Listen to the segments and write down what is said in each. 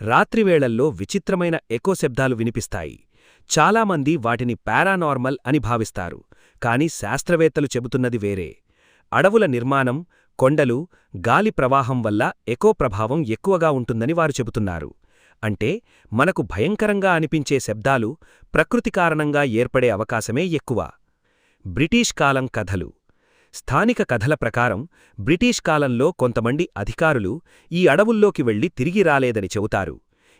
రాత్రివేళల్లో విచిత్రమైన ఎకో శబ్దాలు వినిపిస్తాయి. చాలామంది వాటిని పారానార్మల్ అని భావిస్తారు, కాని శాస్త్రవేత్తలు చెబుతున్నది వేరే. అడవుల నిర్మాణం, కొండలు, గాలి ప్రవాహం వల్ల ఎకో ప్రభావం ఎక్కువగా ఉంటుందని వారు చెబుతున్నారు. అంటే మనకు భయంకరంగా అనిపించే శబ్దాలు ప్రకృతి కారణంగా ఏర్పడే అవకాశమే ఎక్కువ. బ్రిటీష్ కాలం కథలు. స్థానిక కథల ప్రకారం బ్రిటీష్ కాలంలో కొంతమంది అధికారులు ఈ అడవుల్లోకి వెళ్లి తిరిగి రాలేదని చెబుతారు.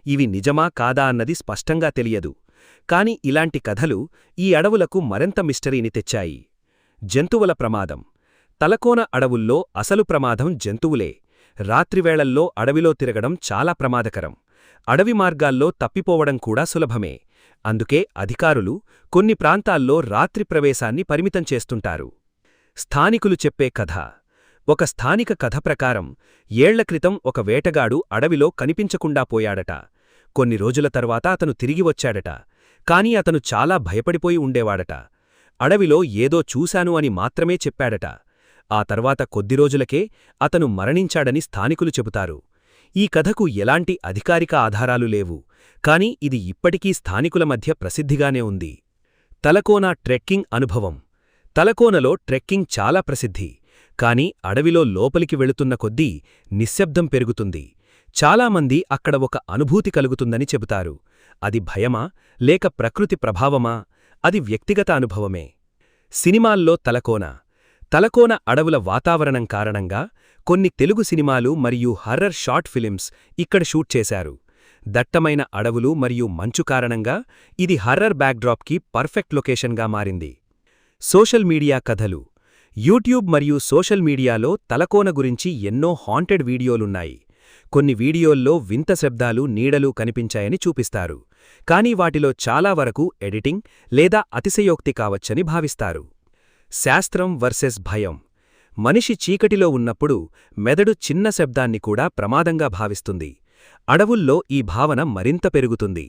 ఇవి నిజమా కాదా అన్నది స్పష్టంగా తెలియదు, కాని ఇలాంటి కథలు ఈ అడవులకు మరింత మిస్టరీని తెచ్చాయి. జంతువుల ప్రమాదం. తలకోన అడవుల్లో అసలు ప్రమాదం జంతువులే. రాత్రివేళల్లో అడవిలో తిరగడం చాలా ప్రమాదకరం. అడవి మార్గాల్లో తప్పిపోవడం కూడా సులభమే. అందుకే అధికారులు కొన్ని ప్రాంతాల్లో రాత్రి ప్రవేశాన్ని పరిమితం చేస్తుంటారు. స్థానికులు చెప్పే కథ. ఒక స్థానిక కథ ప్రకారం ఏళ్ల క్రితం ఒక వేటగాడు అడవిలో కనిపించకుండా పోయాడట. కొన్ని రోజుల తర్వాత అతను తిరిగి వచ్చాడట. కాని అతను చాలా భయపడిపోయి ఉండేవాడట. అడవిలో ఏదో చూశాను అని మాత్రమే చెప్పాడట. ఆ తర్వాత కొద్ది రోజులకే అతను మరణించాడని స్థానికులు చెబుతారు. ఈ కథకు ఎలాంటి అధికారిక ఆధారాలు లేవు, కాని ఇది ఇప్పటికీ స్థానికుల మధ్య ప్రసిద్ధిగానే ఉంది. తలకోన ట్రెక్కింగ్ అనుభవం. తలకోనలో ట్రెక్కింగ్ చాలా ప్రసిద్ధి, కాని అడవిలో లోపలికి వెళుతున్న కొద్దీ నిశ్శబ్దం పెరుగుతుంది. చాలామంది అక్కడ ఒక అనుభూతి కలుగుతుందని చెబుతారు. అది భయమా లేక ప్రకృతి ప్రభావమా? అది వ్యక్తిగత అనుభవమే. సినిమాల్లో తలకోన. తలకోన అడవుల వాతావరణం కారణంగా కొన్ని తెలుగు సినిమాలు మరియు హర్రర్ షార్ట్ ఫిలిమ్స్ ఇక్కడ షూట్ చేశారు. దట్టమైన అడవులు మరియు మంచు కారణంగా ఇది హర్రర్ బ్యాక్డ్రాప్కి పర్ఫెక్ట్ లొకేషన్గా మారింది. సోషల్ మీడియా కథలు. యూట్యూబ్ మరియు సోషల్ మీడియాలో తలకోన గురించి ఎన్నో హాంటెడ్ వీడియోలున్నాయి. కొన్ని వీడియోల్లో వింత శబ్దాలు, నీడలు కనిపించాయని చూపిస్తారు, కానీ వాటిలో చాలా వరకు ఎడిటింగ్ లేదా అతిశయోక్తి కావచ్చని భావిస్తారు. శాస్త్రం వర్సెస్ భయం. మనిషి చీకటిలో ఉన్నప్పుడు మెదడు చిన్న శబ్దాన్ని కూడా ప్రమాదంగా భావిస్తుంది. అడవుల్లో ఈ భావన మరింత పెరుగుతుంది.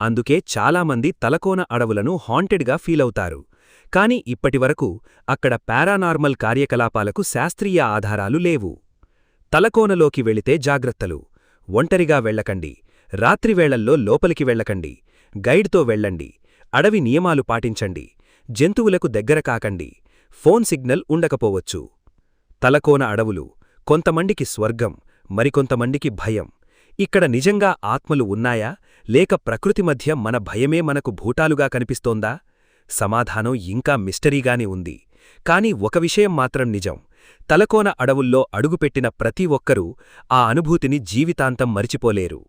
అందుకే చాలామంది తలకోన అడవులను హాంటెడ్గా ఫీలవుతారు. కాని ఇప్పటివరకు అక్కడ పారానార్మల్ కార్యకలాపాలకు శాస్త్రీయ ఆధారాలు లేవు. తలకోనలోకి వెళితే జాగ్రత్తలు. ఒంటరిగా వెళ్లకండి. రాత్రివేళల్లో లోపలికి వెళ్లకండి. గైడ్తో వెళ్ళండి. అడవి నియమాలు పాటించండి. జంతువులకు దగ్గర కాకండి. ఫోన్ సిగ్నల్ ఉండకపోవచ్చు. తలకోన అడవులు కొంతమందికి స్వర్గం, మరికొంతమందికి భయం. ఇక్కడ నిజంగా ఆత్మలు ఉన్నాయా లేక ప్రకృతి మధ్య మన భయమే మనకు భూటాలుగా కనిపిస్తోందా? సమాధానం ఇంకా మిస్టరీగానే ఉంది. కాని ఒక విషయం మాత్రం నిజం. తలకోన అడవుల్లో అడుగుపెట్టిన ప్రతి ఒక్కరూ ఆ అనుభూతిని జీవితాంతం మరిచిపోలేరు.